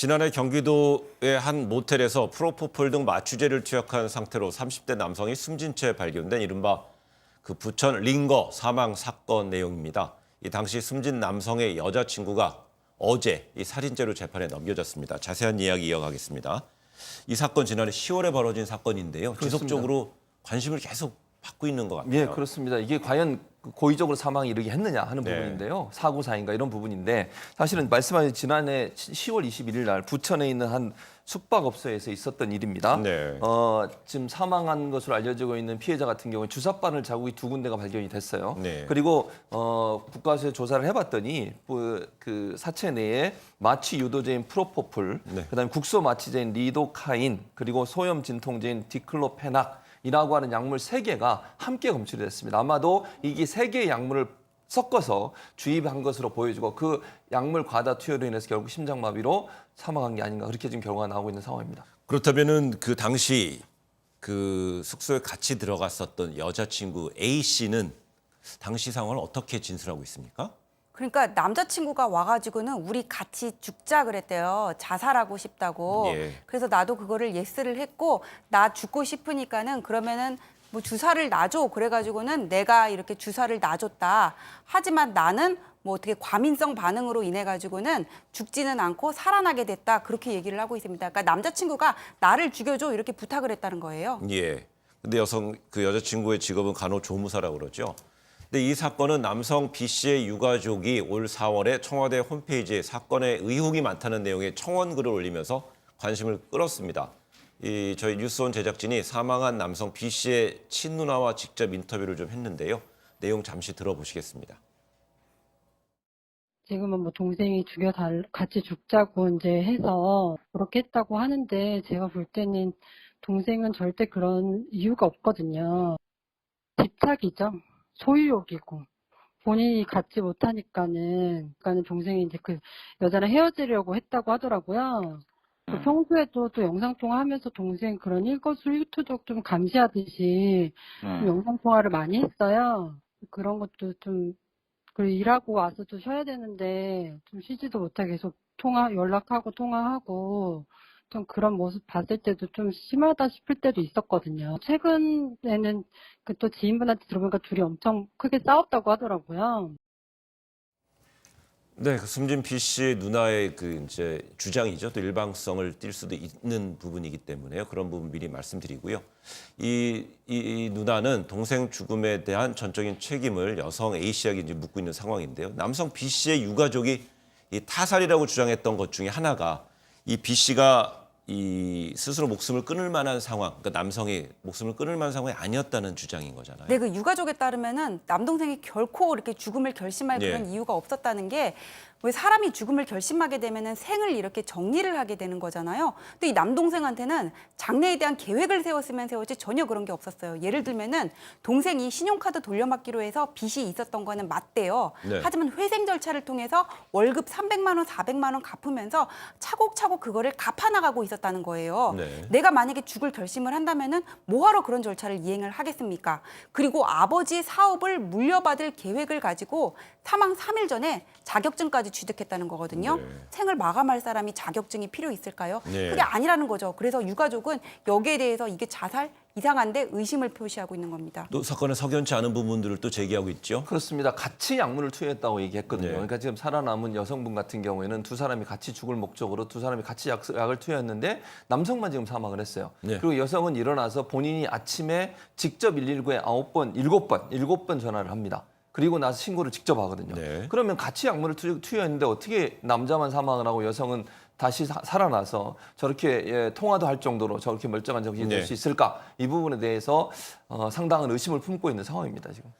지난해 경기도의 한 모텔에서 프로포폴 등 마취제를 투약한 상태로 30대 남성이 숨진 채 발견된 이른바 그 부천 링거 사망 사건 내용입니다. 이 당시 숨진 남성의 여자친구가 어제 이 살인죄로 재판에 넘겨졌습니다. 자세한 이야기 이어가겠습니다. 이 사건 지난해 10월에 벌어진 사건인데요. 그렇습니다. 지속적으로 관심을 계속 받고 있는 것 같아요. 예, 그렇습니다. 이게 과연 고의적으로 사망에 이르게 했느냐 하는 네. 부분인데요. 사고 사인가 이런 부분인데 사실은 말씀하신 지난해 10월 21일 날 부천에 있는 한 숙박업소에서 있었던 일입니다. 네. 지금 사망한 것으로 알려지고 있는 피해자 같은 경우에 주사바늘 자국이 2군데가 발견이 됐어요. 네. 그리고 국가에서 조사를 해봤더니 그 사체 내에 마취 유도제인 프로포폴, 네. 그다음에 국소 마취제인 리도카인, 그리고 소염 진통제인 디클로페낙 이라고 하는 약물 3개가 함께 검출이 됐습니다. 아마도 이게 3개의 약물을 섞어서 주입한 것으로 보여지고 그 약물 과다 투여로 인해서 결국 심장마비로 사망한 게 아닌가 그렇게 지금 결과가 나오고 있는 상황입니다. 그렇다면은 그 당시 그 숙소에 같이 들어갔었던 여자친구 A 씨는 당시 상황을 어떻게 진술하고 있습니까? 그러니까 남자친구가 와가지고는 우리 같이 죽자 그랬대요. 자살하고 싶다고. 예. 그래서 나도 그거를 예스를 했고 나 죽고 싶으니까는 그러면은 뭐 주사를 놔줘. 그래가지고는 내가 이렇게 주사를 놔줬다. 하지만 나는 뭐 어떻게 과민성 반응으로 인해 가지고는 죽지는 않고 살아나게 됐다. 그렇게 얘기를 하고 있습니다. 그러니까 남자친구가 나를 죽여줘 이렇게 부탁을 했다는 거예요. 예. 근데 그 여자친구의 직업은 간호조무사라고 그러죠. 근데 이 사건은 남성 B 씨의 유가족이 올 4월에 청와대 홈페이지에 사건에 의혹이 많다는 내용의 청원글을 올리면서 관심을 끌었습니다. 저희 뉴스온 제작진이 사망한 남성 B 씨의 친누나와 직접 인터뷰를 좀 했는데요. 내용 잠시 들어보시겠습니다. 지금은 뭐 동생이 같이 죽자고 이제 해서 그렇게 했다고 하는데 제가 볼 때는 동생은 절대 그런 이유가 없거든요. 집착이죠. 소유욕이고. 본인이 갖지 못하니까는, 그러니까는 동생이 이제 그 여자랑 헤어지려고 했다고 하더라고요. 평소에도 또 영상통화하면서 동생 그런 일거수일투족 좀 감시하듯이 좀 영상통화를 많이 했어요. 그런 것도 좀, 그리고 일하고 와서도 쉬어야 되는데 좀 쉬지도 못하게 계속 연락하고 통화하고 좀 그런 모습 봤을 때도 좀 심하다 싶을 때도 있었거든요. 최근에는 그 또 지인분한테 들어보니까 둘이 엄청 크게 싸웠다고 하더라고요. 네, 그 숨진 B 씨의 누나의 그 이제 주장이죠. 또 일방성을 띌 수도 있는 부분이기 때문에요. 그런 부분 미리 말씀드리고요. 이 누나는 동생 죽음에 대한 전적인 책임을 여성 A 씨에게 이제 묻고 있는 상황인데요. 남성 B 씨의 유가족이 이 타살이라고 주장했던 것 중에 하나가 이 B 씨가 이 스스로 목숨을 끊을 만한 상황, 그러니까 남성이 목숨을 끊을 만한 상황이 아니었다는 주장인 거잖아요. 네, 그 유가족에 따르면은 남동생이 결코 이렇게 죽음을 결심할 예. 그런 이유가 없었다는 게 왜 사람이 죽음을 결심하게 되면은 생을 이렇게 정리를 하게 되는 거잖아요. 근데 이 남동생한테는 장래에 대한 계획을 세웠으면 세웠지 전혀 그런 게 없었어요. 예를 들면은 동생이 신용카드 돌려막기로 해서 빚이 있었던 거는 맞대요. 네. 하지만 회생 절차를 통해서 월급 300만 원, 400만 원 갚으면서 차곡차곡 그거를 갚아나가고 있었다는 거예요. 네. 내가 만약에 죽을 결심을 한다면은 뭐하러 그런 절차를 이행을 하겠습니까? 그리고 아버지의 사업을 물려받을 계획을 가지고 사망 3일 전에 자격증까지 취득했다는 거거든요. 네. 생을 마감할 사람이 자격증이 필요 있을까요? 네. 그게 아니라는 거죠. 그래서 유가족은 여기에 대해서 이게 자살 이상한데 의심을 표시하고 있는 겁니다. 또 사건에 석연치 않은 부분들을 또 제기하고 있죠. 그렇습니다. 같이 약물을 투여했다고 얘기했거든요. 네. 그러니까 지금 살아남은 여성분 같은 경우에는 두 사람이 같이 죽을 목적으로 두 사람이 같이 약을 투여했는데 남성만 지금 사망을 했어요. 네. 그리고 여성은 일어나서 본인이 아침에 직접 119에 7번 전화를 합니다. 그리고 나서 신고를 직접 하거든요. 네. 그러면 같이 약물을 투여했는데 어떻게 남자만 사망을 하고 여성은 다시 살아나서 저렇게 통화도 할 정도로 저렇게 멀쩡한 정신이 될 네. 수 있을까? 이 부분에 대해서 상당한 의심을 품고 있는 상황입니다, 지금.